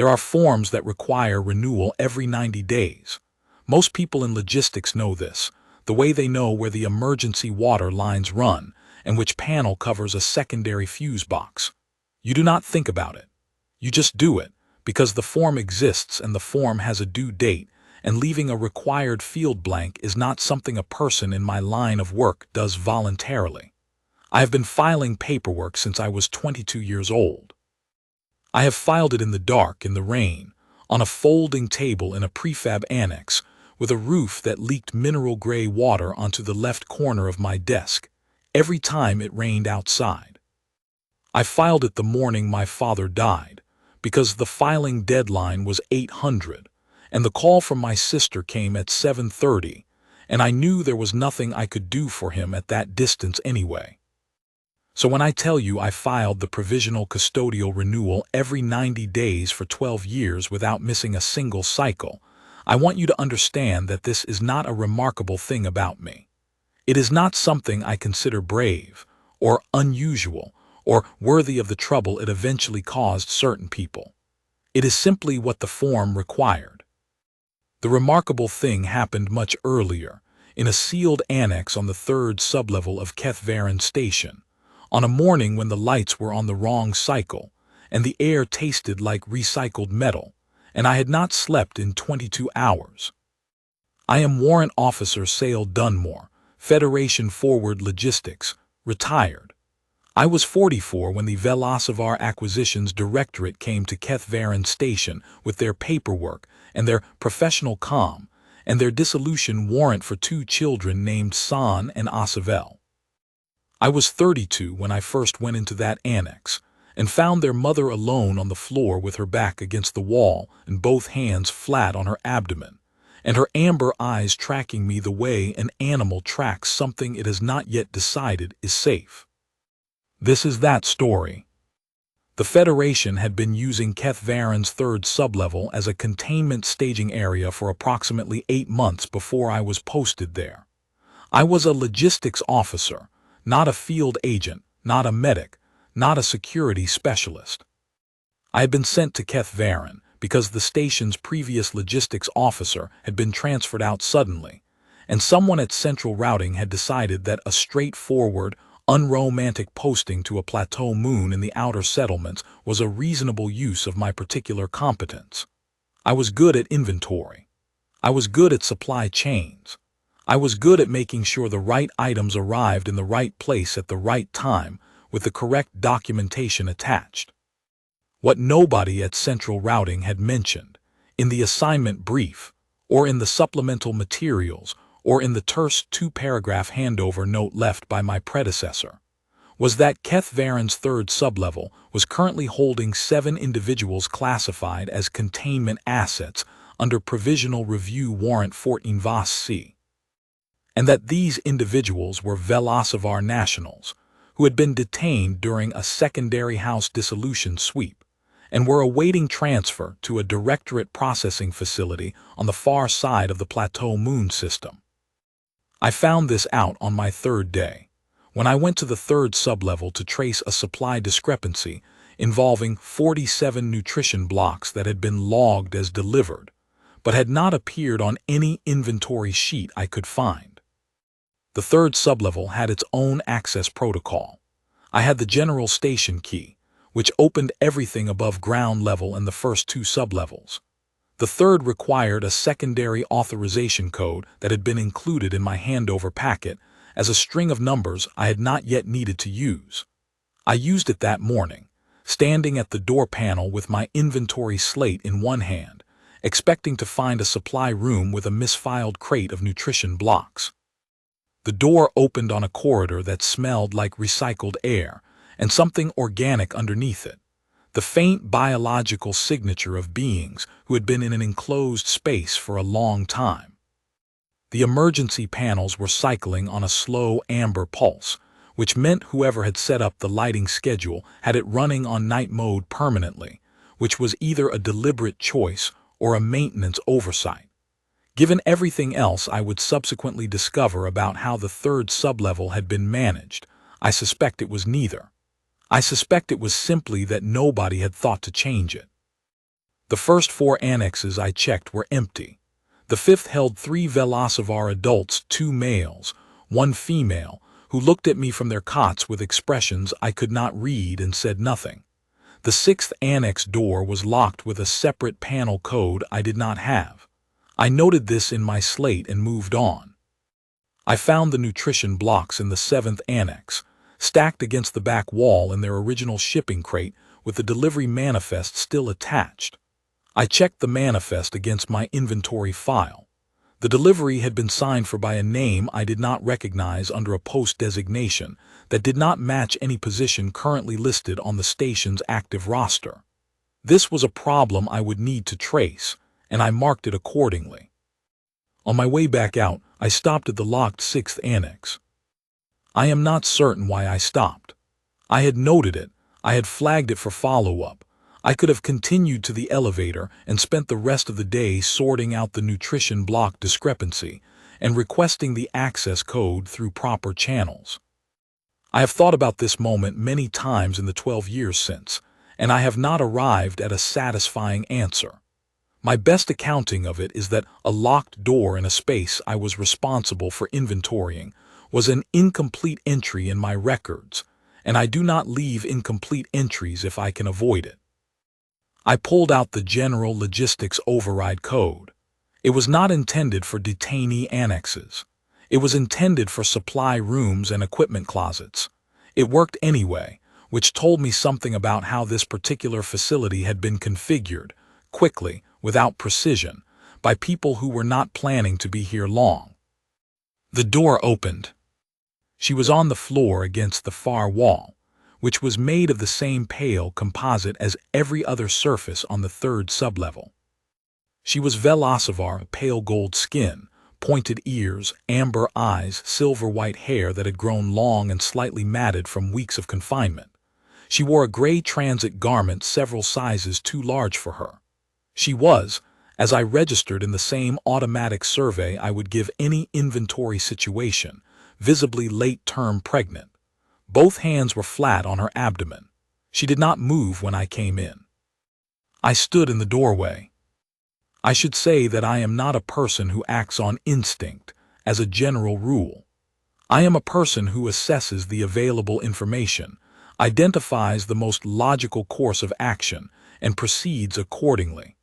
There are forms that require renewal every 90 days. Most people in logistics know this, the way they know where the emergency water lines run and which panel covers a secondary fuse box. You do not think about it. You just do it, because the form exists and the form has a due date, and leaving a required field blank is not something a person in my line of work does voluntarily. I have been filing paperwork since I was 22 years old. I have filed it in the dark, in the rain, on a folding table in a prefab annex, with a roof that leaked mineral gray water onto the left corner of my desk, every time it rained outside. I filed it the morning my father died, because the filing deadline was 800, and the call from my sister came at 7:30, and I knew there was nothing I could do for him at that distance anyway. So when I tell you I filed the provisional custodial renewal every 90 days for 12 years without missing a single cycle, I want you to understand that this is not a remarkable thing about me. It is not something I consider brave, or unusual, or worthy of the trouble it eventually caused certain people. It is simply what the form required. The remarkable thing happened much earlier, in a sealed annex on the third sublevel of Keth Station, on a morning when the lights were on the wrong cycle, and the air tasted like recycled metal, and I had not slept in 22 hours. I am Warrant Officer Sale Dunmore, Federation Forward Logistics, retired. I was 44 when the Velocivar Acquisitions Directorate came to Keth Station with their paperwork and their professional comm and their dissolution warrant for 2 children named San and Asavel. I was 32 when I first went into that annex and found their mother alone on the floor with her back against the wall and both hands flat on her abdomen, and her amber eyes tracking me the way an animal tracks something it has not yet decided is safe. This is that story. The Federation had been using Keth Varen's third sublevel as a containment staging area for approximately 8 months before I was posted there. I was a logistics officer, not a field agent, not a medic, not a security specialist. I had been sent to Keth Varen because the station's previous logistics officer had been transferred out suddenly, and someone at Central Routing had decided that a straightforward, unromantic posting to a plateau moon in the outer settlements was a reasonable use of my particular competence. I was good at inventory. I was good at supply chains. I was good at making sure the right items arrived in the right place at the right time with the correct documentation attached. What nobody at Central Routing had mentioned, in the assignment brief, or in the supplemental materials, or in the terse 2-paragraph handover note left by my predecessor, was that Keth Varen's third sublevel was currently holding 7 individuals classified as containment assets under Provisional Review Warrant 14 Vas C, and that these individuals were Velocivar nationals who had been detained during a secondary house dissolution sweep and were awaiting transfer to a directorate processing facility on the far side of the plateau moon system. I found this out on my 3rd day, when I went to the 3rd sublevel to trace a supply discrepancy involving 47 nutrition blocks that had been logged as delivered, but had not appeared on any inventory sheet I could find. The 3rd sublevel had its own access protocol. I had the general station key, which opened everything above ground level and the first 2 sublevels. The 3rd required a secondary authorization code that had been included in my handover packet as a string of numbers I had not yet needed to use. I used it that morning, standing at the door panel with my inventory slate in one hand, expecting to find a supply room with a misfiled crate of nutrition blocks. The door opened on a corridor that smelled like recycled air and something organic underneath it, the faint biological signature of beings who had been in an enclosed space for a long time. The emergency panels were cycling on a slow amber pulse, which meant whoever had set up the lighting schedule had it running on night mode permanently, which was either a deliberate choice or a maintenance oversight. Given everything else I would subsequently discover about how the 3rd sublevel had been managed, I suspect it was neither. I suspect it was simply that nobody had thought to change it. The first 4 annexes I checked were empty. The 5th held 3 Velocivar adults, 2 males, 1 female, who looked at me from their cots with expressions I could not read and said nothing. The 6th annex door was locked with a separate panel code I did not have. I noted this in my slate and moved on. I found the nutrition blocks in the 7th annex, stacked against the back wall in their original shipping crate with the delivery manifest still attached. I checked the manifest against my inventory file. The delivery had been signed for by a name I did not recognize under a post designation that did not match any position currently listed on the station's active roster. This was a problem I would need to trace, and I marked it accordingly. On my way back out, I stopped at the locked 6th annex. I am not certain why I stopped. I had noted it, I had flagged it for follow-up. I could have continued to the elevator and spent the rest of the day sorting out the nutrition block discrepancy and requesting the access code through proper channels. I have thought about this moment many times in the 12 years since, and I have not arrived at a satisfying answer. My best accounting of it is that a locked door in a space I was responsible for inventorying was an incomplete entry in my records, and I do not leave incomplete entries if I can avoid it. I pulled out the general logistics override code. It was not intended for detainee annexes. It was intended for supply rooms and equipment closets. It worked anyway, which told me something about how this particular facility had been configured, quickly, without precision, by people who were not planning to be here long. The door opened. She was on the floor against the far wall, which was made of the same pale composite as every other surface on the 3rd sublevel. She was Velocivar, pale gold skin, pointed ears, amber eyes, silver-white hair that had grown long and slightly matted from weeks of confinement. She wore a gray transit garment several sizes too large for her. She was, as I registered in the same automatic survey I would give any inventory situation, visibly late-term pregnant. Both hands were flat on her abdomen. She did not move when I came in. I stood in the doorway. I should say that I am not a person who acts on instinct, as a general rule. I am a person who assesses the available information, identifies the most logical course of action, and proceeds accordingly.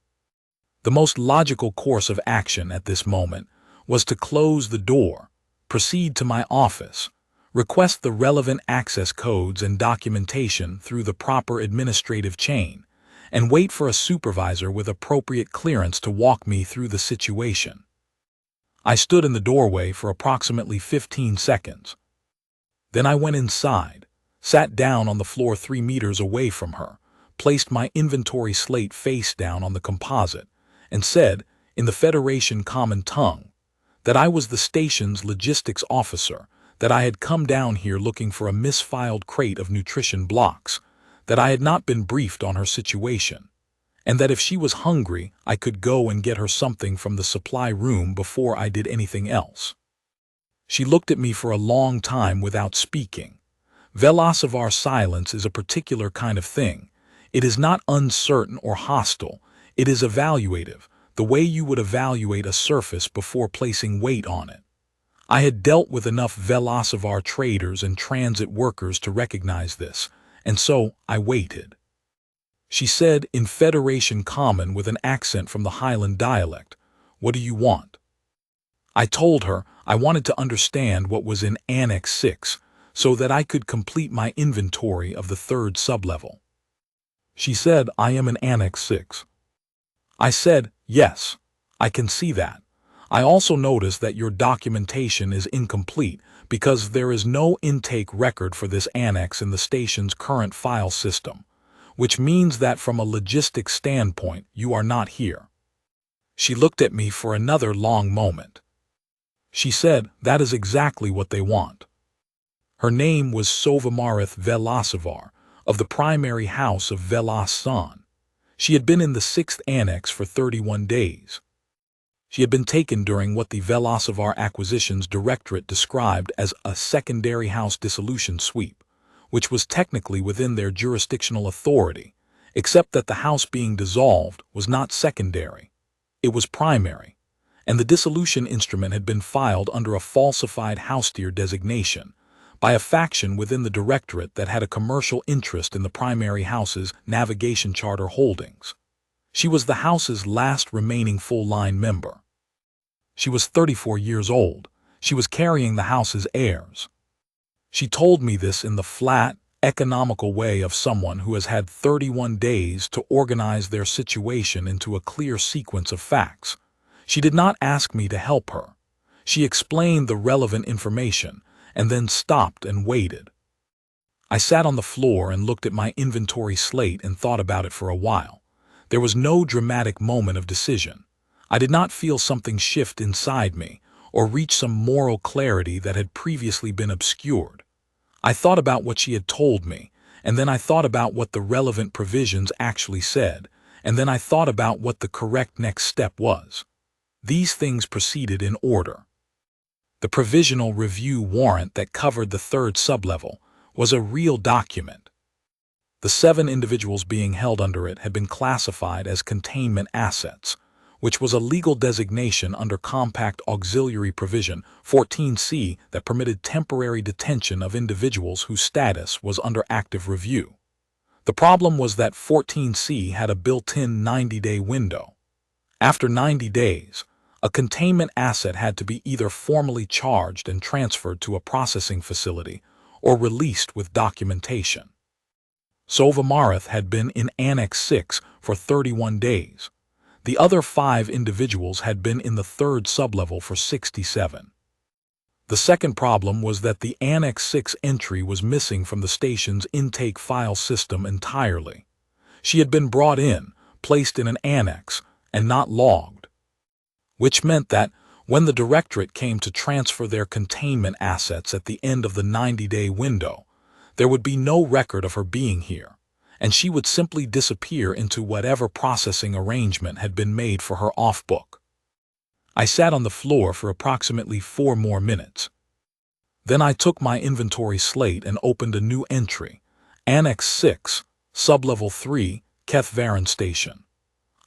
The most logical course of action at this moment was to close the door, proceed to my office, request the relevant access codes and documentation through the proper administrative chain, and wait for a supervisor with appropriate clearance to walk me through the situation. I stood in the doorway for approximately 15 seconds. Then I went inside, sat down on the floor 3 meters away from her, placed my inventory slate face down on the composite, and said, in the Federation common tongue, that I was the station's logistics officer, that I had come down here looking for a misfiled crate of nutrition blocks, that I had not been briefed on her situation, and that if she was hungry, I could go and get her something from the supply room before I did anything else. She looked at me for a long time without speaking. Velocivar silence is a particular kind of thing. It is not uncertain or hostile. It is evaluative, the way you would evaluate a surface before placing weight on it. I had dealt with enough Velocivar traders and transit workers to recognize this, and so I waited. She said in Federation Common with an accent from the Highland dialect, "What do you want?" I told her I wanted to understand what was in Annex 6 so that I could complete my inventory of the 3rd sublevel. She said, "I am in Annex 6. I said, "Yes, I can see that. I also notice that your documentation is incomplete because there is no intake record for this annex in the station's current file system, which means that from a logistics standpoint, you are not here." She looked at me for another long moment. She said, "That is exactly what they want." Her name was Sovamarith Velocivar, of the primary house of Velos-san. She had been in the 6th annex for 31 days. She had been taken during what the Velocivar Acquisitions Directorate described as a secondary house dissolution sweep, which was technically within their jurisdictional authority, except that the house being dissolved was not secondary. It was primary, and the dissolution instrument had been filed under a falsified house-tier designation by a faction within the directorate that had a commercial interest in the primary house's navigation charter holdings. She was the house's last remaining full-line member. She was 34 years old. She was carrying the house's heirs. She told me this in the flat, economical way of someone who has had 31 days to organize their situation into a clear sequence of facts. She did not ask me to help her. She explained the relevant information and then stopped and waited. I sat on the floor and looked at my inventory slate and thought about it for a while. There was no dramatic moment of decision. I did not feel something shift inside me or reach some moral clarity that had previously been obscured. I thought about what she had told me, and then I thought about what the relevant provisions actually said, and then I thought about what the correct next step was. These things proceeded in order. The provisional review warrant that covered the third sublevel was a real document. The 7 individuals being held under it had been classified as containment assets, which was a legal designation under Compact Auxiliary Provision 14C that permitted temporary detention of individuals whose status was under active review. The problem was that 14C had a built-in 90-day window. After 90 days, a containment asset had to be either formally charged and transferred to a processing facility or released with documentation. Sovamarath had been in Annex 6 for 31 days. The other 5 individuals had been in the third sublevel for 67. The second problem was that the Annex 6 entry was missing from the station's intake file system entirely. She had been brought in, placed in an annex, and not logged, which meant that when the directorate came to transfer their containment assets at the end of the 90-day window, there would be no record of her being here, and she would simply disappear into whatever processing arrangement had been made for her off-book. I sat on the floor for approximately 4 more minutes. Then I took my inventory slate and opened a new entry, Annex 6, Sublevel 3, Keth Varan Station.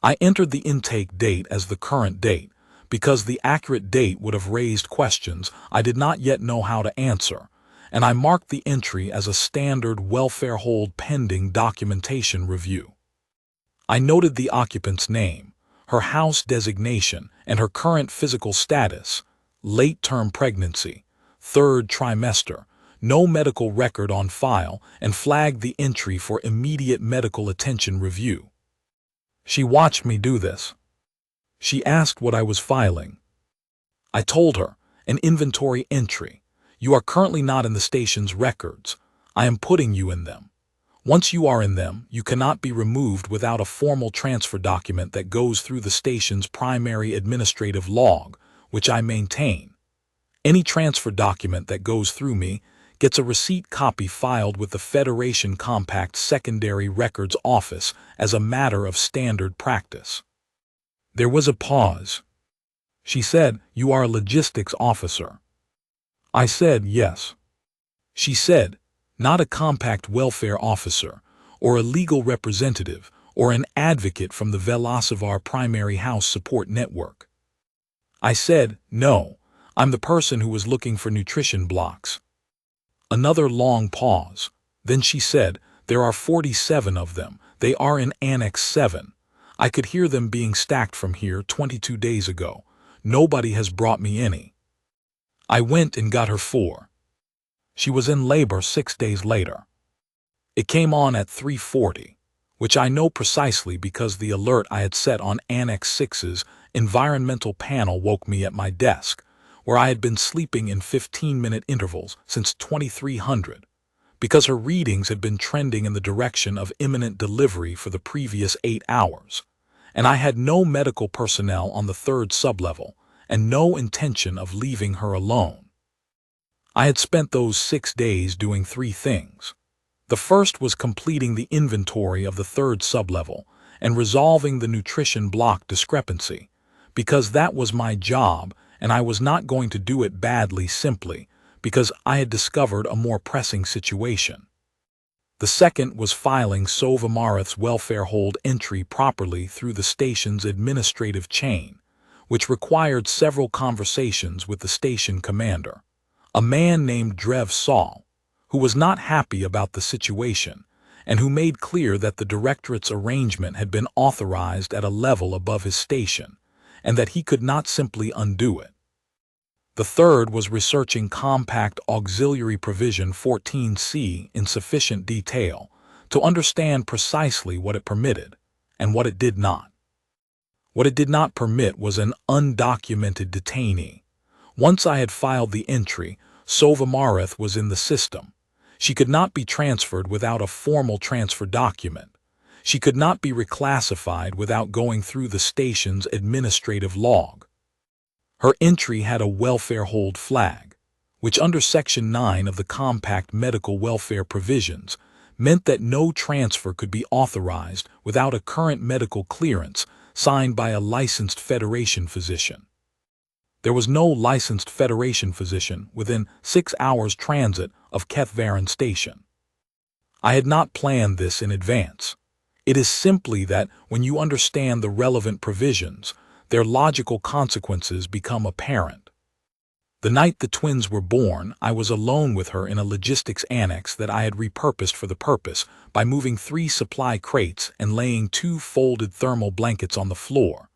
I entered the intake date as the current date, because the accurate date would have raised questions I did not yet know how to answer, and I marked the entry as a standard welfare hold pending documentation review. I noted the occupant's name, her house designation, and her current physical status, late-term pregnancy, 3rd trimester, no medical record on file, and flagged the entry for immediate medical attention review. She watched me do this. She asked what I was filing. I told her, an inventory entry. You are currently not in the station's records. I am putting you in them. Once you are in them, you cannot be removed without a formal transfer document that goes through the station's primary administrative log, which I maintain. Any transfer document that goes through me gets a receipt copy filed with the Federation Compact Secondary Records Office as a matter of standard practice. There was a pause. She said, "You are a logistics officer." I said, "Yes." She said, "Not a compact welfare officer, or a legal representative, or an advocate from the Velocivar Primary House Support Network." I said, "No, I'm the person who was looking for nutrition blocks." Another long pause. Then she said, "There are 47 of them. They are in Annex 7. I could hear them being stacked from here 22 days ago. Nobody has brought me any." I went and got her 4. She was in labor 6 days later. It came on at 3:40, which I know precisely because the alert I had set on Annex 6's environmental panel woke me at my desk, where I had been sleeping in 15-minute intervals since 2300, because her readings had been trending in the direction of imminent delivery for the previous 8 hours, and I had no medical personnel on the third sublevel and no intention of leaving her alone. I had spent those 6 days doing 3 things. The first was completing the inventory of the third sublevel and resolving the nutrition block discrepancy, because that was my job and I was not going to do it badly simply because I had discovered a more pressing situation. The second was filing Sova welfare hold entry properly through the station's administrative chain, which required several conversations with the station commander, a man named Drev Saul, who was not happy about the situation and who made clear that the directorate's arrangement had been authorized at a level above his station and that he could not simply undo it. The third was researching Compact Auxiliary Provision 14C in sufficient detail to understand precisely what it permitted and what it did not. What it did not permit was an undocumented detainee. Once I had filed the entry, Sova was in the system. She could not be transferred without a formal transfer document. She could not be reclassified without going through the station's administrative log. Her entry had a welfare hold flag, which under Section 9 of the Compact Medical Welfare Provisions meant that no transfer could be authorized without a current medical clearance signed by a licensed Federation physician. There was no licensed Federation physician within 6 hours transit of Keth Station. I had not planned this in advance. It is simply that when you understand the relevant provisions, their logical consequences become apparent. The night the twins were born, I was alone with her in a logistics annex that I had repurposed for the purpose by moving 3 supply crates and laying 2 folded thermal blankets on the floor,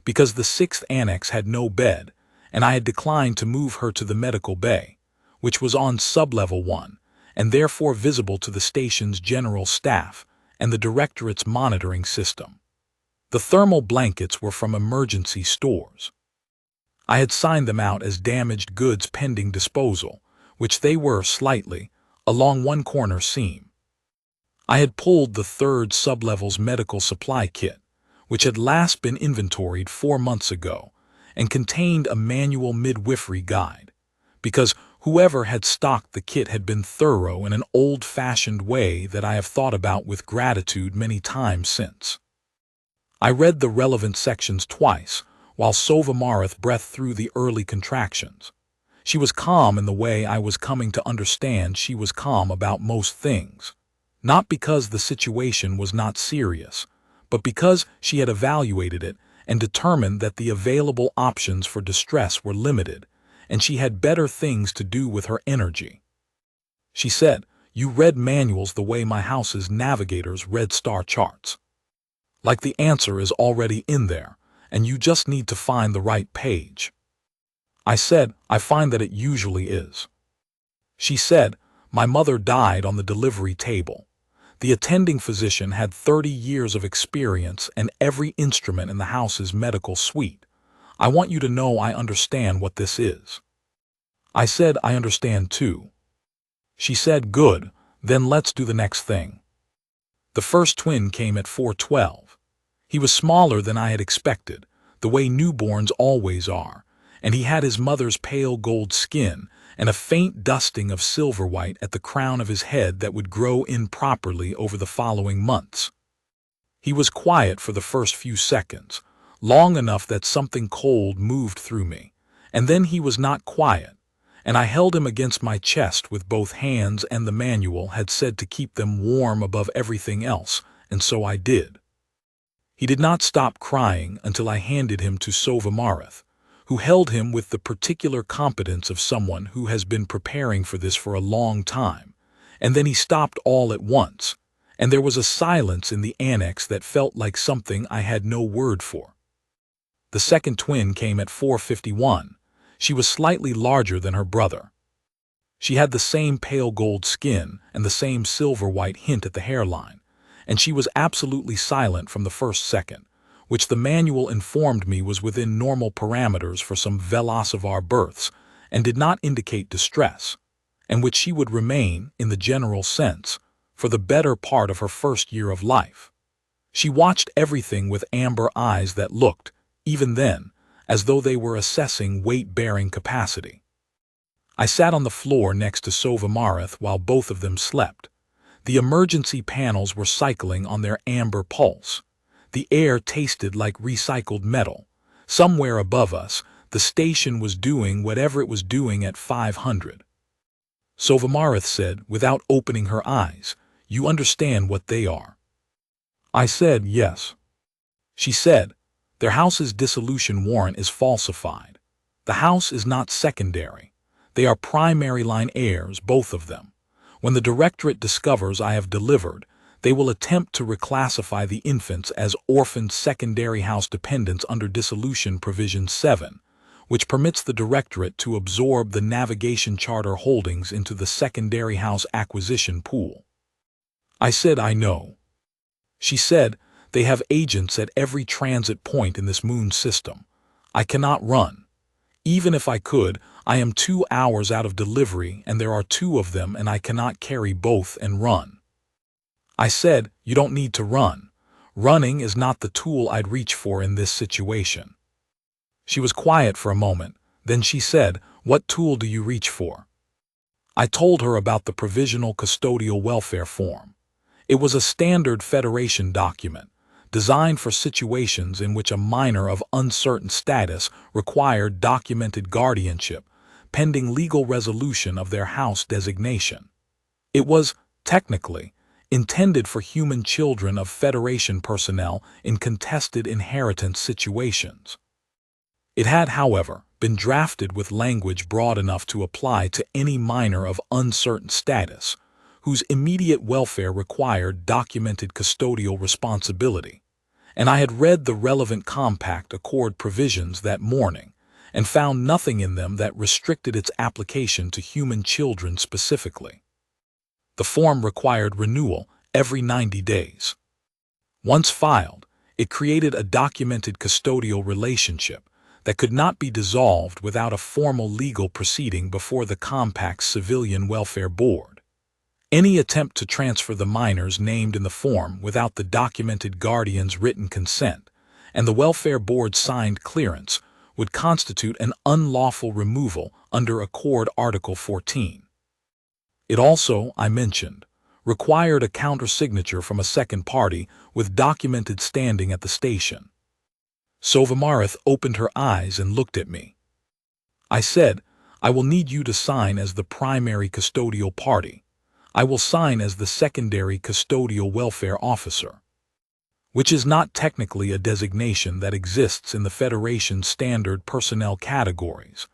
because the 6th annex had no bed, and I had declined to move her to the medical bay, which was on sublevel 1, and therefore visible to the station's general staff and the directorate's monitoring system. The thermal blankets were from emergency stores. I had signed them out as damaged goods pending disposal, which they were slightly, along one corner seam. I had pulled the 3rd sublevel's medical supply kit, which had last been inventoried 4 months ago, and contained a manual midwifery guide, because whoever had stocked the kit had been thorough in an old-fashioned way that I have thought about with gratitude many times since. I read the relevant sections twice, while Sova breathed through the early contractions. She was calm in the way I was coming to understand she was calm about most things, not because the situation was not serious, but because she had evaluated it and determined that the available options for distress were limited, and she had better things to do with her energy. She said, "You read manuals the way my house's navigators read star charts. Like the answer is already in there, and you just need to find the right page." I said, "I find that it usually is." She said, "My mother died on the delivery table. The attending physician had 30 years of experience and every instrument in the house's medical suite. I want you to know I understand what this is." I said, "I understand too." She said, "Good, then let's do the next thing." The first twin came at 4:12. He was smaller than I had expected, the way newborns always are, and he had his mother's pale gold skin and a faint dusting of silver white at the crown of his head that would grow in properly over the following months. He was quiet for the first few seconds, long enough that something cold moved through me, and then he was not quiet, and I held him against my chest with both hands, and the manual had said to keep them warm above everything else, and so I did. He did not stop crying until I handed him to Sova, who held him with the particular competence of someone who has been preparing for this for a long time, and then he stopped all at once, and there was a silence in the annex that felt like something I had no word for. The second twin came at 4:51. She was slightly larger than her brother. She had the same pale gold skin and the same silver-white hint at the hairline, and she was absolutely silent from the first second, which the manual informed me was within normal parameters for some velocivar births and did not indicate distress, and which she would remain, in the general sense, for the better part of her first year of life. She watched everything with amber eyes that looked, even then, as though they were assessing weight-bearing capacity. I sat on the floor next to Sova while both of them slept. The emergency panels were cycling on their amber pulse. The air tasted like recycled metal. Somewhere above us, the station was doing whatever it was doing at 500. Sova said, without opening her eyes, You understand what they are." I said, "Yes." She said, "Their house's dissolution warrant is falsified. The house is not secondary. They are primary line heirs, both of them. When the directorate discovers I have delivered, they will attempt to reclassify the infants as orphaned secondary house dependents under Dissolution Provision 7, which permits the directorate to absorb the navigation charter holdings into the secondary house acquisition pool." I said, "I know." She said, "They have agents at every transit point in this moon system. I cannot run. Even if I could, I am 2 hours out of delivery and there are 2 of them and I cannot carry both and run." I said, "You don't need to run. Running is not the tool I'd reach for in this situation." She was quiet for a moment, then she said, "What tool do you reach for?" I told her about the Provisional Custodial Welfare Form. It was a standard Federation document, designed for situations in which a minor of uncertain status required documented guardianship, pending legal resolution of their house designation. It was, technically, intended for human children of Federation personnel in contested inheritance situations. It had, however, been drafted with language broad enough to apply to any minor of uncertain status, whose immediate welfare required documented custodial responsibility, and I had read the relevant compact accord provisions that morning and found nothing in them that restricted its application to human children specifically. The form required renewal every 90 days. Once filed, it created a documented custodial relationship that could not be dissolved without a formal legal proceeding before the compact's Civilian Welfare Board. Any attempt to transfer the minors named in the form without the documented guardian's written consent and the Welfare Board's signed clearance would constitute an unlawful removal under Accord Article 14. It also, I mentioned, required a countersignature from a second party with documented standing at the station. Sovamarith opened her eyes and looked at me. I said, "I will need you to sign as the primary custodial party. I will sign as the secondary custodial welfare officer," which is not technically a designation that exists in the Federation's standard personnel categories,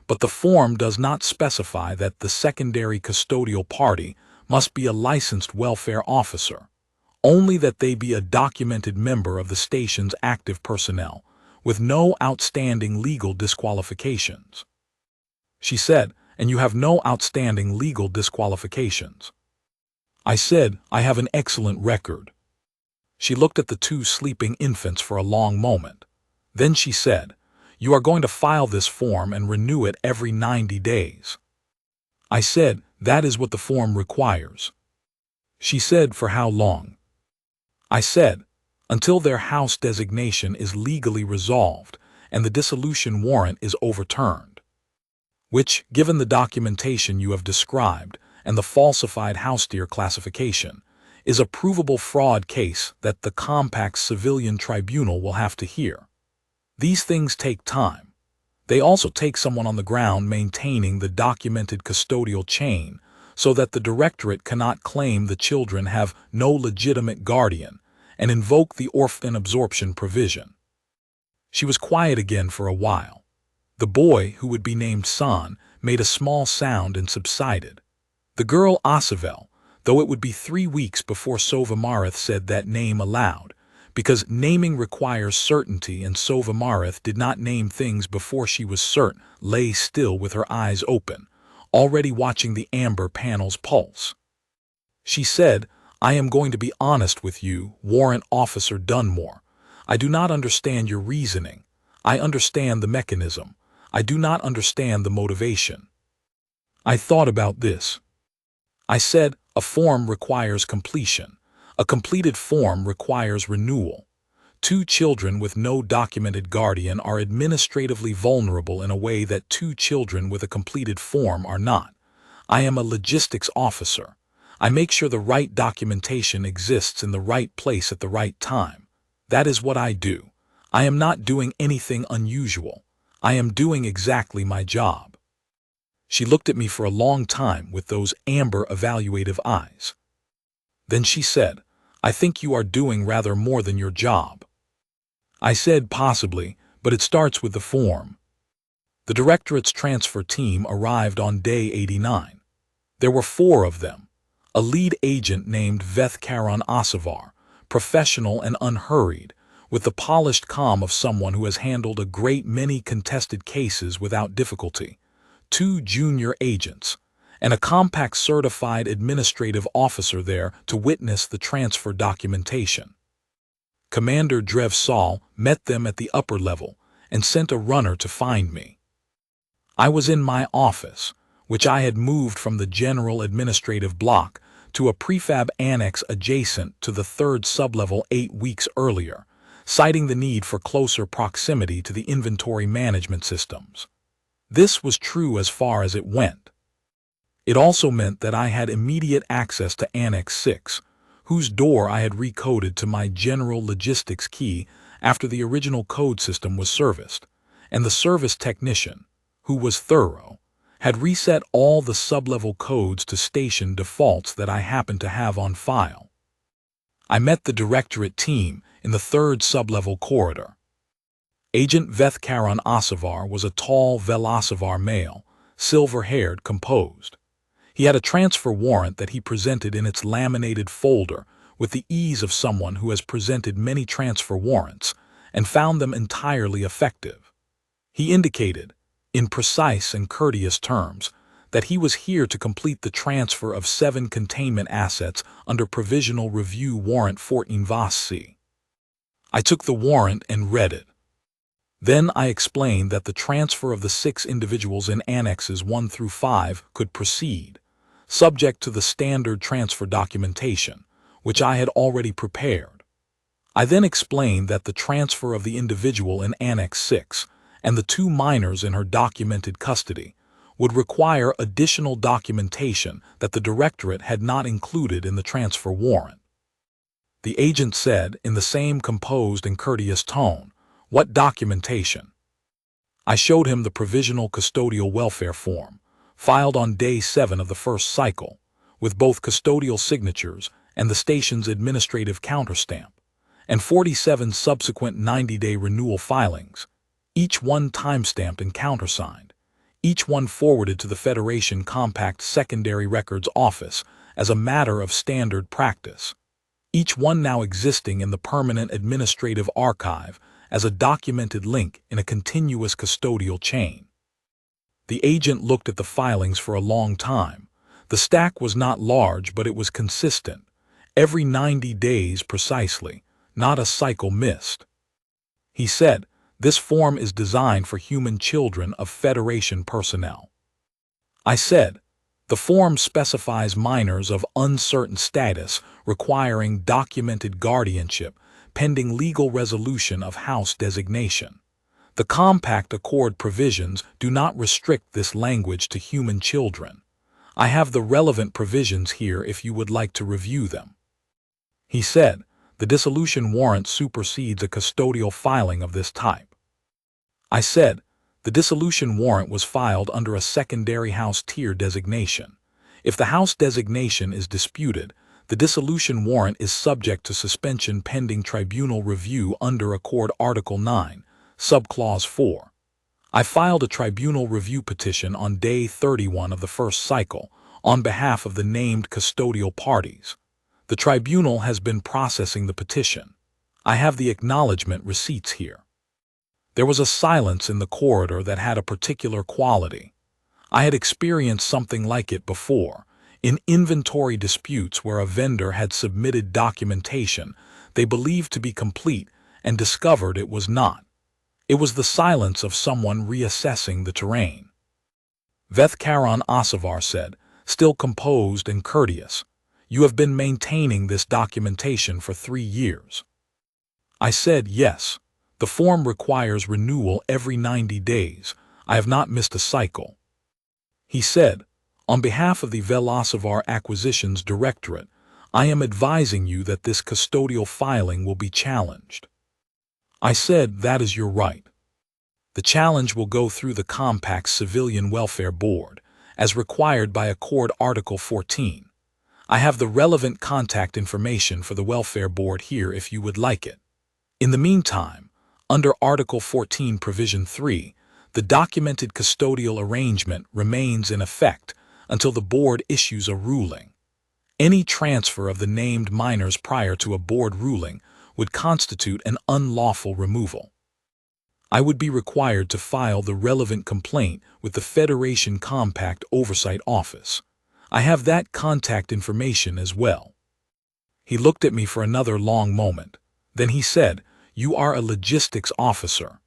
but the form does not specify that the secondary custodial party must be a licensed welfare officer, only that they be a documented member of the station's active personnel, with no outstanding legal disqualifications. She said, "And you have no outstanding legal disqualifications?" I said, "I have an excellent record." She looked at the 2 sleeping infants for a long moment. Then she said, "You are going to file this form and renew it every 90 days. I said, "That is what the form requires." She said, "For how long?" I said, "Until their house designation is legally resolved and the dissolution warrant is overturned," which, given the documentation you have described and the falsified house-deer classification, is a provable fraud case that the compact's civilian tribunal will have to hear. These things take time. They also take someone on the ground maintaining the documented custodial chain so that the directorate cannot claim the children have no legitimate guardian and invoke the orphan absorption provision. She was quiet again for a while. The boy, who would be named San, made a small sound and subsided. The girl Asavel, though it would be 3 weeks before Sovamarith said that name aloud, because naming requires certainty and Sovamarith did not name things before she was certain, lay still with her eyes open, already watching the amber panel's pulse. She said, "I am going to be honest with you, Warrant Officer Dunmore. I do not understand your reasoning. I understand the mechanism. I do not understand the motivation." I thought about this. I said, "A form requires completion. A completed form requires renewal. 2 children with no documented guardian are administratively vulnerable in a way that 2 children with a completed form are not. I am a logistics officer. I make sure the right documentation exists in the right place at the right time. That is what I do. I am not doing anything unusual. I am doing exactly my job." She looked at me for a long time with those amber evaluative eyes. Then she said, "I think you are doing rather more than your job." I said, "Possibly, but it starts with the form." The Directorate's transfer team arrived on day 89. There were 4 of them. A lead agent named Veth Karan Asavar, professional and unhurried, with the polished calm of someone who has handled a great many contested cases without difficulty. 2 junior agents, and a compact certified administrative officer there to witness the transfer documentation. Commander Drev Saul met them at the upper level and sent a runner to find me. I was in my office, which I had moved from the general administrative block to a prefab annex adjacent to the 3rd sublevel 8 weeks earlier, citing the need for closer proximity to the inventory management systems. This was true as far as it went. It also meant that I had immediate access to Annex 6, whose door I had recoded to my general logistics key after the original code system was serviced, and the service technician, who was thorough, had reset all the sublevel codes to station defaults that I happened to have on file. I met the Directorate team in the 3rd sublevel corridor. Agent Veth Karan Asavar was a tall Velocivar male, silver-haired, composed. He had a transfer warrant that he presented in its laminated folder with the ease of someone who has presented many transfer warrants and found them entirely effective. He indicated, in precise and courteous terms, that he was here to complete the transfer of 7 containment assets under Provisional Review Warrant 14 Vas-C. I took the warrant and read it. Then I explained that the transfer of the 6 individuals in Annexes 1 through 5 could proceed, subject to the standard transfer documentation, which I had already prepared. I then explained that the transfer of the individual in Annex 6 and the 2 minors in her documented custody would require additional documentation that the Directorate had not included in the transfer warrant. The agent said, in the same composed and courteous tone, "What documentation?" I showed him the Provisional Custodial Welfare Form, filed on day 7 of the 1st cycle, with both custodial signatures and the station's administrative counterstamp, and 47 subsequent 90-day renewal filings, each one timestamped and countersigned, each one forwarded to the Federation Compact Secondary Records Office as a matter of standard practice, each one now existing in the Permanent Administrative Archive as a documented link in a continuous custodial chain. The agent looked at the filings for a long time. The stack was not large, but it was consistent, every 90 days precisely, not a cycle missed. He said, "This form is designed for human children of Federation personnel." I said, "The form specifies minors of uncertain status requiring documented guardianship pending legal resolution of house designation. The Compact Accord provisions do not restrict this language to human children. I have the relevant provisions here if you would like to review them." He said, "The dissolution warrant supersedes a custodial filing of this type." I said, "The dissolution warrant was filed under a secondary house tier designation. If the house designation is disputed, the dissolution warrant is subject to suspension pending tribunal review under Accord Article 9, Subclause 4. I filed a tribunal review petition on day 31 of the 1st cycle on behalf of the named custodial parties. The tribunal has been processing the petition. I have the acknowledgement receipts here." There was a silence in the corridor that had a particular quality. I had experienced something like it before, in inventory disputes where a vendor had submitted documentation they believed to be complete and discovered it was not. It was the silence of someone reassessing the terrain. Veth Karan Asavar said, still composed and courteous, "You have been maintaining this documentation for 3 years." I said, "Yes. The form requires renewal every 90 days. I have not missed a cycle." He said, "On behalf of the Velocivar Acquisitions Directorate, I am advising you that this custodial filing will be challenged." I said, "That is your right. The challenge will go through the Compact's Civilian Welfare Board, as required by Accord Article 14. I have the relevant contact information for the welfare board here if you would like it. In the meantime, under Article 14, Provision 3, the documented custodial arrangement remains in effect until the board issues a ruling. Any transfer of the named minors prior to a board ruling would constitute an unlawful removal. I would be required to file the relevant complaint with the Federation Compact Oversight Office. I have that contact information as well. He looked at me for another long moment. Then he said, "You are a logistics officer."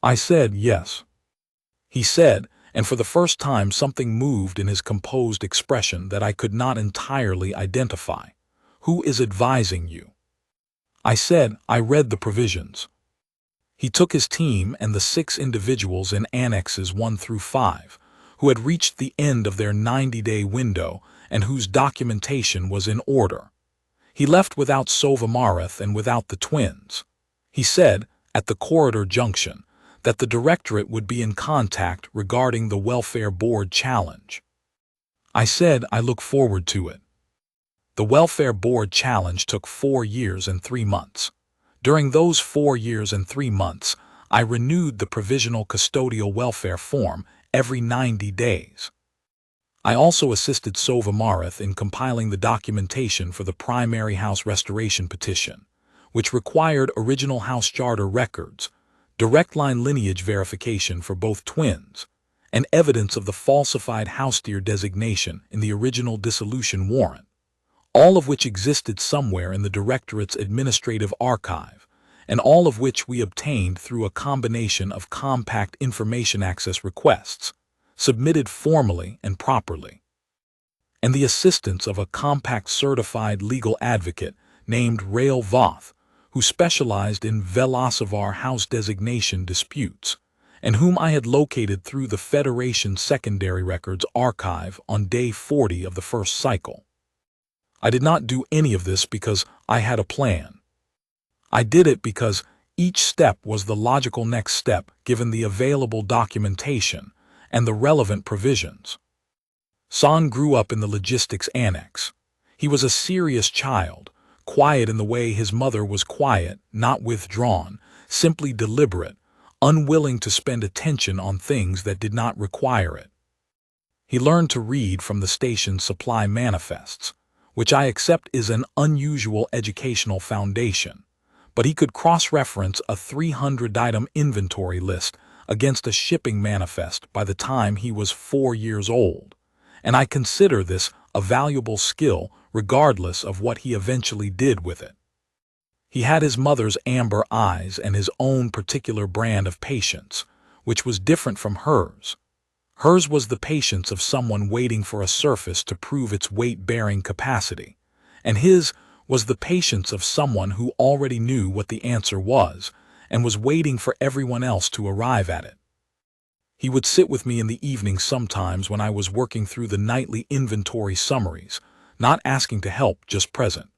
I said, "Yes." He said, and for the first time something moved in his composed expression that I could not entirely identify. "Who is advising you?" I said, "I read the provisions." He took his team and the 6 individuals in annexes 1 through 5, who had reached the end of their 90-day window and whose documentation was in order. He left without Sovamarath and without the twins. He said, at the corridor junction, that the directorate would be in contact regarding the welfare board challenge. I said, "I look forward to it." The welfare board challenge took 4 years and 3 months. During those 4 years and 3 months, I renewed the provisional custodial welfare form every 90 days. I also assisted Sovamarath in compiling the documentation for the primary house restoration petition, which required original house charter records, direct line lineage verification for both twins, and evidence of the falsified house-dear designation in the original dissolution warrant, all of which existed somewhere in the Directorate's administrative archive, and all of which we obtained through a combination of compact information access requests, submitted formally and properly, and the assistance of a compact certified legal advocate named Rael Voth, who specialized in Velocivar house designation disputes, and whom I had located through the Federation Secondary Records archive on day 40 of the first cycle. I did not do any of this because I had a plan. I did it because each step was the logical next step given the available documentation and the relevant provisions. San grew up in the logistics annex. He was a serious child, quiet in the way his mother was quiet, not withdrawn, simply deliberate, unwilling to spend attention on things that did not require it. He learned to read from the station's supply manifests, which I accept is an unusual educational foundation, but he could cross-reference a 300-item inventory list against a shipping manifest by the time he was 4 years old, and I consider this a valuable skill regardless of what he eventually did with it. He had his mother's amber eyes and his own particular brand of patience, which was different from hers. Hers was the patience of someone waiting for a surface to prove its weight-bearing capacity, and his was the patience of someone who already knew what the answer was and was waiting for everyone else to arrive at it. He would sit with me in the evening sometimes when I was working through the nightly inventory summaries, not asking to help, just present.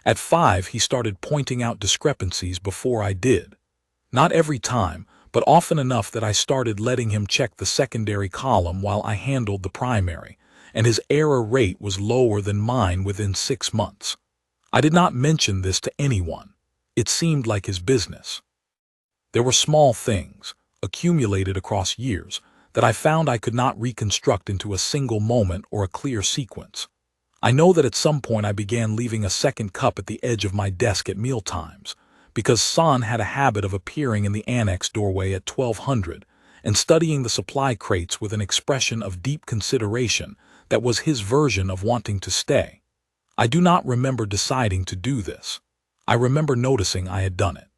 At 5, he started pointing out discrepancies before I did. Not every time, but often enough that I started letting him check the secondary column while I handled the primary, and his error rate was lower than mine within 6 months. I did not mention this to anyone. It seemed like his business. There were small things, accumulated across years, that I found I could not reconstruct into a single moment or a clear sequence. I know that at some point I began leaving a second cup at the edge of my desk at mealtimes, because San had a habit of appearing in the annex doorway at 1200 and studying the supply crates with an expression of deep consideration that was his version of wanting to stay. I do not remember deciding to do this. I remember noticing I had done it.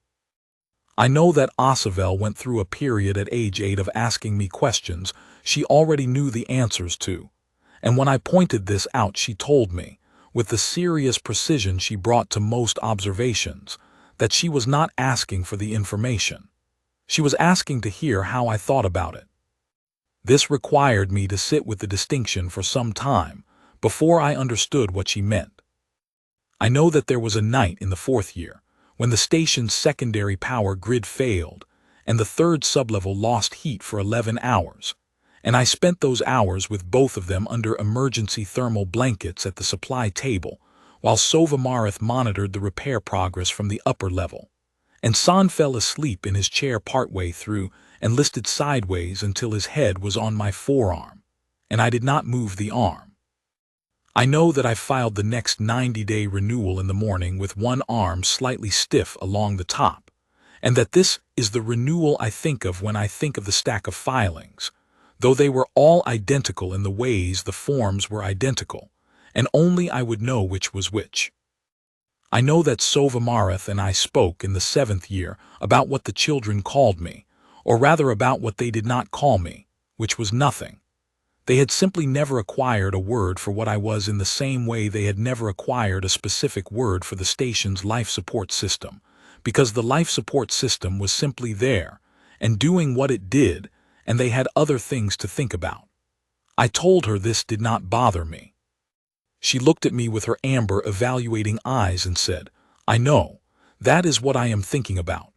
I know that Asavel went through a period at age 8 of asking me questions she already knew the answers to, and when I pointed this out she told me, with the serious precision she brought to most observations, that she was not asking for the information. She was asking to hear how I thought about it. This required me to sit with the distinction for some time before I understood what she meant. I know that there was a night in the 4th year when the station's secondary power grid failed and the 3rd sublevel lost heat for 11 hours, and I spent those hours with both of them under emergency thermal blankets at the supply table, while Sovamarith monitored the repair progress from the upper level. And San fell asleep in his chair partway through and listed sideways until his head was on my forearm, and I did not move the arm. I know that I filed the next 90-day renewal in the morning with one arm slightly stiff along the top, and that this is the renewal I think of when I think of the stack of filings, though they were all identical in the ways the forms were identical, and only I would know which was which. I know that Sovamarith and I spoke in the 7th year about what the children called me, or rather about what they did not call me, which was nothing. They had simply never acquired a word for what I was in the same way they had never acquired a specific word for the station's life support system, because the life support system was simply there and doing what it did, and they had other things to think about. I told her this did not bother me. She looked at me with her amber evaluating eyes and said, "I know, that is what I am thinking about."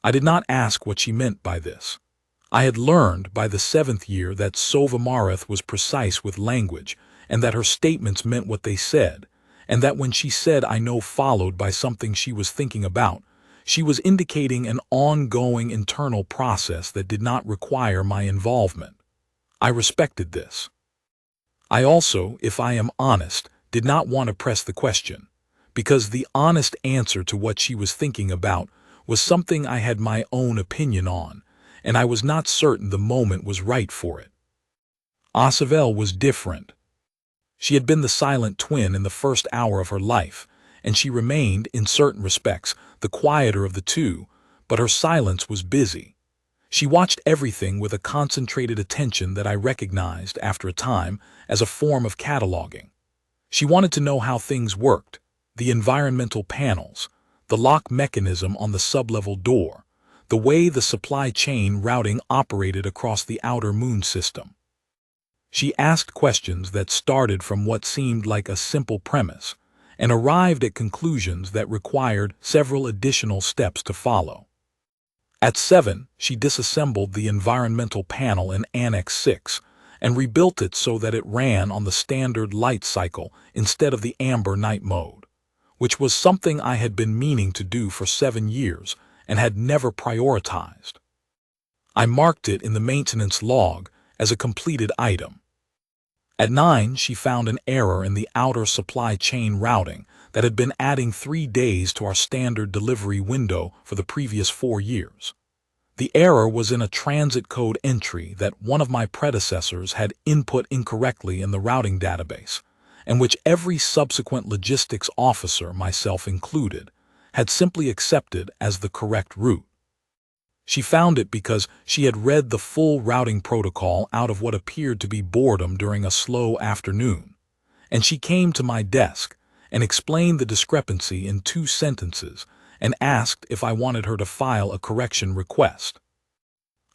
I did not ask what she meant by this. I had learned by the 7th year that Sovamarith was precise with language, and that her statements meant what they said, and that when she said "I know" followed by something she was thinking about, she was indicating an ongoing internal process that did not require my involvement. I respected this. I also, if I am honest, did not want to press the question, because the honest answer to what she was thinking about was something I had my own opinion on, and I was not certain the moment was right for it. Asavel was different. She had been the silent twin in the first hour of her life, and she remained, in certain respects, the quieter of the two, but her silence was busy. She watched everything with a concentrated attention that I recognized, after a time, as a form of cataloging. She wanted to know how things worked, the environmental panels, the lock mechanism on the sublevel door, the way the supply chain routing operated across the outer moon system. She asked questions that started from what seemed like a simple premise and arrived at conclusions that required several additional steps to follow. At 7, she disassembled the environmental panel in Annex 6 and rebuilt it so that it ran on the standard light cycle instead of the amber night mode, which was something I had been meaning to do for 7 years and had never prioritized. I marked it in the maintenance log as a completed item. At 9, she found an error in the outer supply chain routing that had been adding 3 days to our standard delivery window for the previous 4 years. The error was in a transit code entry that one of my predecessors had input incorrectly in the routing database, and which every subsequent logistics officer, myself included, had simply accepted as the correct route. She found it because she had read the full routing protocol out of what appeared to be boredom during a slow afternoon, and she came to my desk and explained the discrepancy in 2 sentences and asked if I wanted her to file a correction request.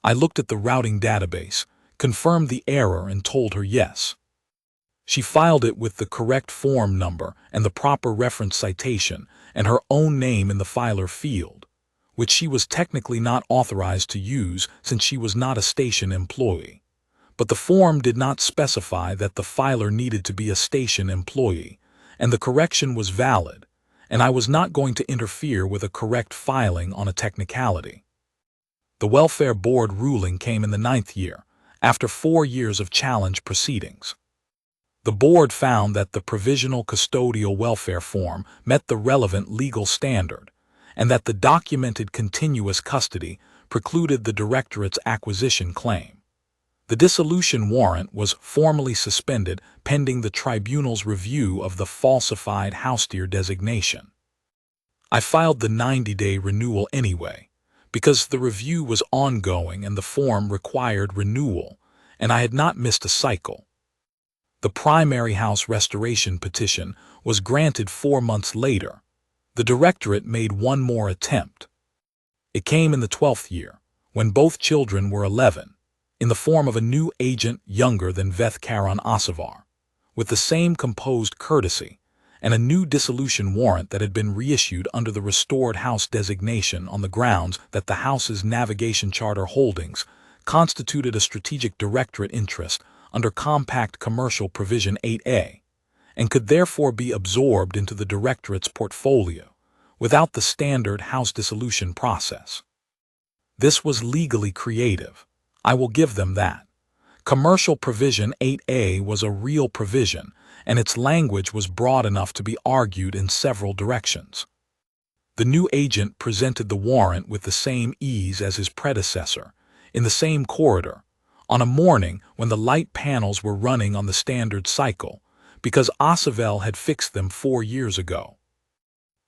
I looked at the routing database, confirmed the error, and told her yes. She filed it with the correct form number and the proper reference citation and her own name in the filer field, which she was technically not authorized to use since she was not a station employee. But the form did not specify that the filer needed to be a station employee, and the correction was valid, and I was not going to interfere with a correct filing on a technicality. The Welfare Board ruling came in the 9th year, after 4 years of challenge proceedings. The board found that the provisional custodial welfare form met the relevant legal standard, and that the documented continuous custody precluded the directorate's acquisition claim. The dissolution warrant was formally suspended pending the tribunal's review of the falsified Haustier designation. I filed the 90-day renewal anyway, because the review was ongoing and the form required renewal, and I had not missed a cycle. The primary house restoration petition was granted 4 months later. The directorate made one more attempt. It came in the 12th year, when both children were 11, in the form of a new agent younger than Veth Karan Asavar, with the same composed courtesy, and a new dissolution warrant that had been reissued under the restored house designation on the grounds that the house's navigation charter holdings constituted a strategic directorate interest under Compact Commercial Provision 8A, and could therefore be absorbed into the directorate's portfolio without the standard House dissolution process. This was legally creative. I will give them that. Commercial Provision 8A was a real provision, and its language was broad enough to be argued in several directions. The new agent presented the warrant with the same ease as his predecessor, in the same corridor, on a morning when the light panels were running on the standard cycle, because Asavel had fixed them 4 years ago.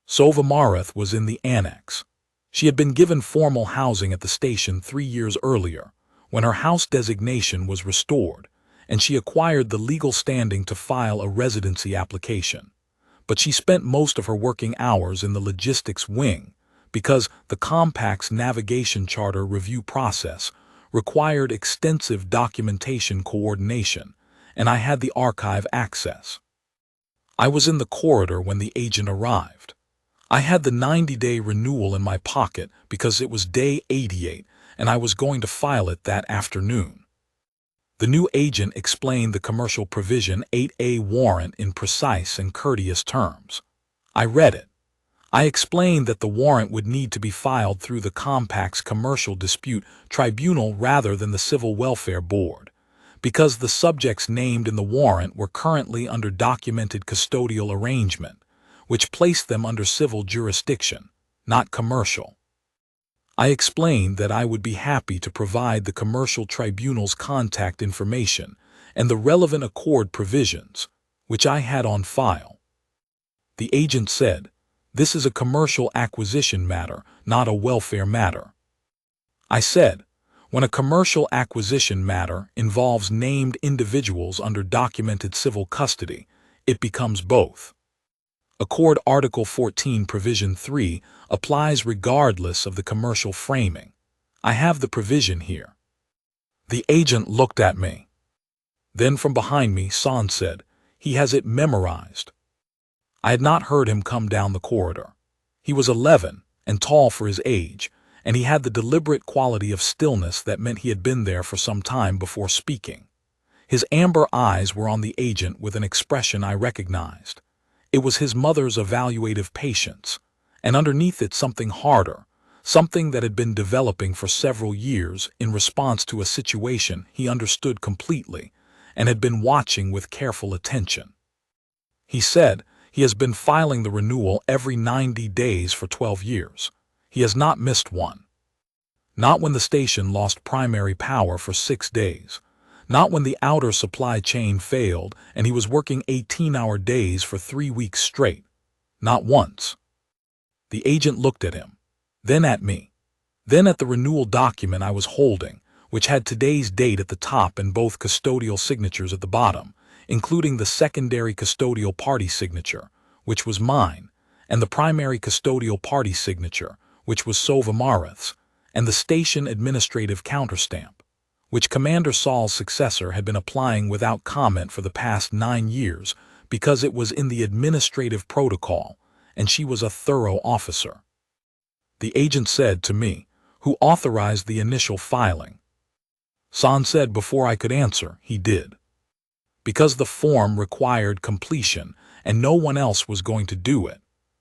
Sova was in the annex. She had been given formal housing at the station 3 years earlier, when her house designation was restored, and she acquired the legal standing to file a residency application. But she spent most of her working hours in the logistics wing, because the Compact's navigation charter review process required extensive documentation coordination, and I had the archive access. I was in the corridor when the agent arrived. I had the 90-day renewal in my pocket because it was day 88, and I was going to file it that afternoon. The new agent explained the Commercial Provision 8A warrant in precise and courteous terms. I read it. I explained that the warrant would need to be filed through the Compact's Commercial Dispute Tribunal rather than the Civil Welfare Board, because the subjects named in the warrant were currently under documented custodial arrangement, which placed them under civil jurisdiction, not commercial. I explained that I would be happy to provide the Commercial Tribunal's contact information and the relevant accord provisions, which I had on file. The agent said, "This is a commercial acquisition matter, not a welfare matter." I said, "When a commercial acquisition matter involves named individuals under documented civil custody, it becomes both. Accord Article 14 Provision 3 applies regardless of the commercial framing. I have the provision here." The agent looked at me. Then from behind me, San said, "He has it memorized." I had not heard him come down the corridor. He was 11 and tall for his age, and he had the deliberate quality of stillness that meant he had been there for some time before speaking. His amber eyes were on the agent with an expression I recognized. It was his mother's evaluative patience, and underneath it something harder, something that had been developing for several years in response to a situation he understood completely and had been watching with careful attention. He said, "He has been filing the renewal every 90 days for 12 years. He has not missed one. Not when the station lost primary power for 6 days. Not when the outer supply chain failed and he was working 18-hour days for 3 weeks straight. Not once." The agent looked at him, then at me, then at the renewal document I was holding, which had today's date at the top and both custodial signatures at the bottom, including the secondary custodial party signature, which was mine, and the primary custodial party signature, which was Sova, and the station administrative counterstamp, which Commander Saul's successor had been applying without comment for the past 9 years because it was in the administrative protocol, and she was a thorough officer. The agent said to me, "Who authorized the initial filing?" San said before I could answer, he did. Because the form required completion and no one else was going to do it.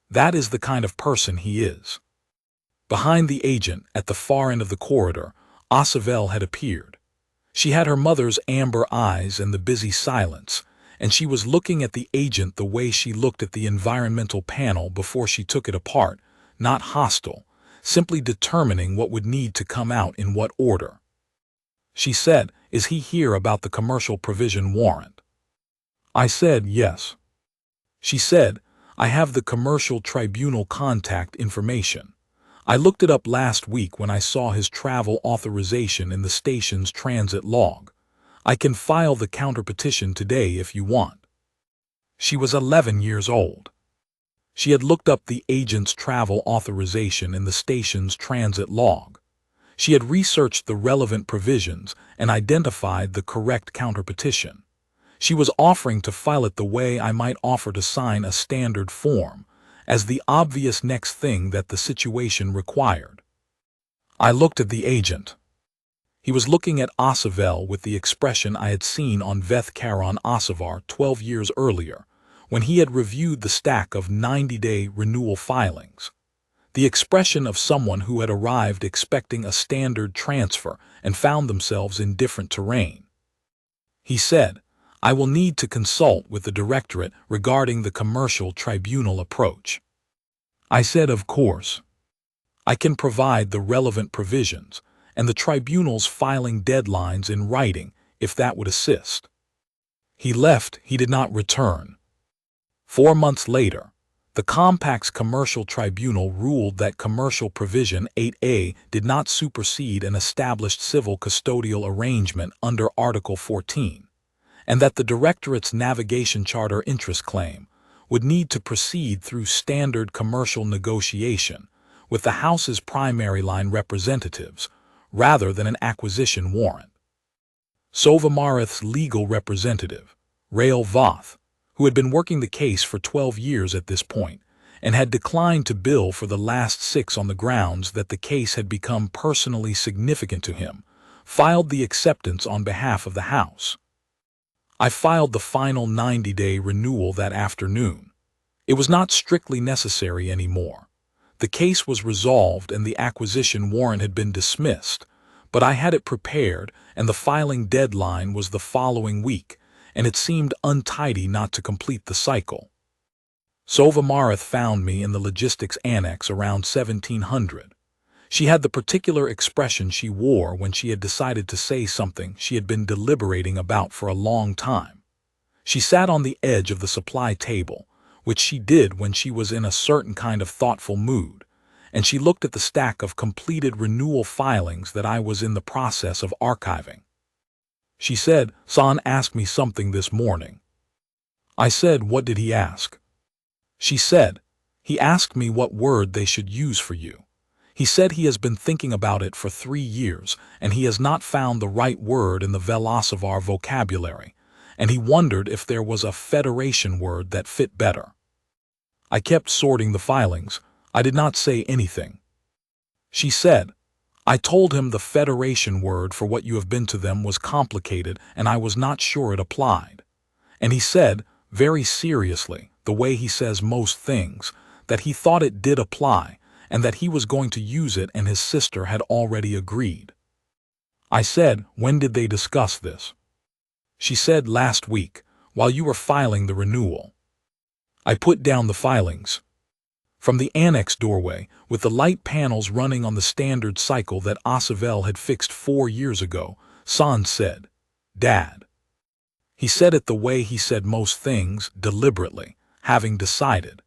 That is the kind of person he is. Behind the agent, at the far end of the corridor, Asavel had appeared. She had her mother's amber eyes and the busy silence, and she was looking at the agent the way she looked at the environmental panel before she took it apart, not hostile, simply determining what would need to come out in what order. She said, "Is he here about the commercial provision warrant?" I said, "Yes." She said, "I have the commercial tribunal contact information. I looked it up last week when I saw his travel authorization in the station's transit log. I can file the counterpetition today if you want." She was 11 years old. She had looked up the agent's travel authorization in the station's transit log. She had researched the relevant provisions and identified the correct counterpetition. She was offering to file it the way I might offer to sign a standard form, as the obvious next thing that the situation required. I looked at the agent. He was looking at Asavel with the expression I had seen on Veth Karon Asavar 12 years earlier, when he had reviewed the stack of 90-day renewal filings. The expression of someone who had arrived expecting a standard transfer and found themselves in different terrain. He said, "I will need to consult with the Directorate regarding the commercial tribunal approach." I said, "Of course. I can provide the relevant provisions and the tribunal's filing deadlines in writing if that would assist." He left. He did not return. 4 months later, the Compact's Commercial Tribunal ruled that Commercial Provision 8A did not supersede an established civil custodial arrangement under Article 14, and that the Directorate's Navigation Charter interest claim would need to proceed through standard commercial negotiation with the House's primary line representatives rather than an acquisition warrant. Sovamarith's legal representative, Rael Voth, who had been working the case for 12 years at this point and had declined to bill for the last 6 on the grounds that the case had become personally significant to him, filed the acceptance on behalf of the House. I filed the final 90-day renewal that afternoon. It was not strictly necessary anymore. The case was resolved and the acquisition warrant had been dismissed, but I had it prepared and the filing deadline was the following week, and it seemed untidy not to complete the cycle. Sovamarith found me in the logistics annex around 1700. She had the particular expression she wore when she had decided to say something she had been deliberating about for a long time. She sat on the edge of the supply table, which she did when she was in a certain kind of thoughtful mood, and she looked at the stack of completed renewal filings that I was in the process of archiving. She said, "San asked me something this morning." I said, "What did he ask?" She said, "He asked me what word they should use for you. He said he has been thinking about it for 3 years, and he has not found the right word in the Velocivar vocabulary, and he wondered if there was a Federation word that fit better." I kept sorting the filings. I did not say anything. She said, "I told him the Federation word for what you have been to them was complicated and I was not sure it applied. And he said, very seriously, the way he says most things, that he thought it did apply and that he was going to use it and his sister had already agreed." I said, "When did they discuss this?" She said, "Last week, while you were filing the renewal." I put down the filings. From the annex doorway, with the light panels running on the standard cycle that Asavel had fixed 4 years ago, San said, "Dad." He said it the way he said most things, deliberately, having decided.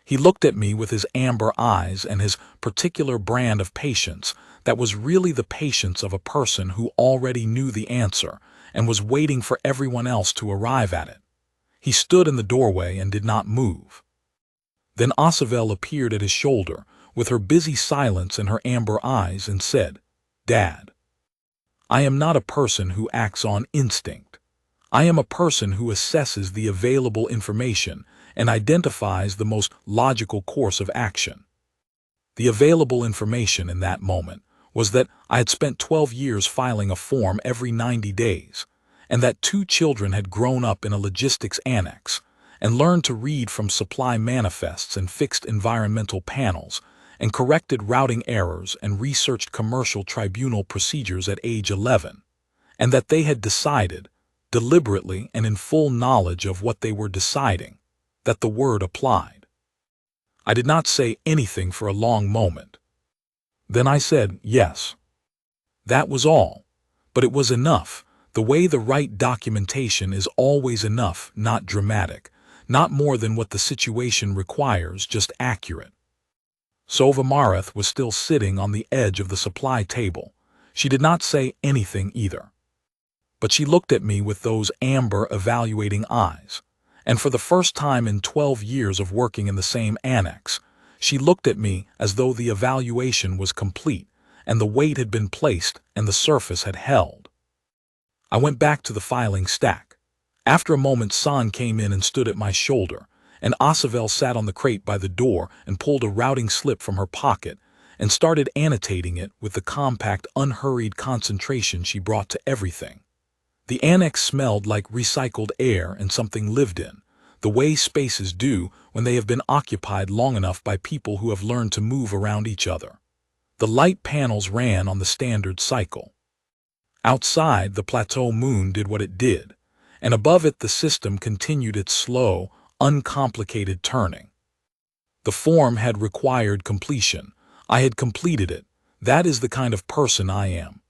He looked at me with his amber eyes and his particular brand of patience that was really the patience of a person who already knew the answer and was waiting for everyone else to arrive at it. He stood in the doorway and did not move. Then Asavel appeared at his shoulder with her busy silence and her amber eyes and said, "Dad, I am not a person who acts on instinct. I am a person who assesses the available information and identifies the most logical course of action." The available information in that moment was that I had spent 12 years filing a form every 90 days, and that 2 children had grown up in a logistics annex and learned to read from supply manifests and fixed environmental panels, and corrected routing errors and researched commercial tribunal procedures at age 11, and that they had decided, deliberately and in full knowledge of what they were deciding, that the word applied. I did not say anything for a long moment. Then I said, "Yes." That was all, but it was enough. The way the right documentation is always enough, not dramatic, not more than what the situation requires, just accurate. Sovamarith was still sitting on the edge of the supply table. She did not say anything either. But she looked at me with those amber evaluating eyes, and for the first time in 12 years of working in the same annex, she looked at me as though the evaluation was complete and the weight had been placed and the surface had held. I went back to the filing stack. After a moment, San came in and stood at my shoulder, and Asavel sat on the crate by the door and pulled a routing slip from her pocket and started annotating it with the compact, unhurried concentration she brought to everything. The annex smelled like recycled air and something lived in, the way spaces do when they have been occupied long enough by people who have learned to move around each other. The light panels ran on the standard cycle. Outside, the plateau moon did what it did, and above it the system continued its slow, uncomplicated turning. The form had required completion. I had completed it. That is the kind of person I am.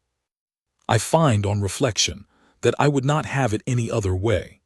I find on reflection that I would not have it any other way.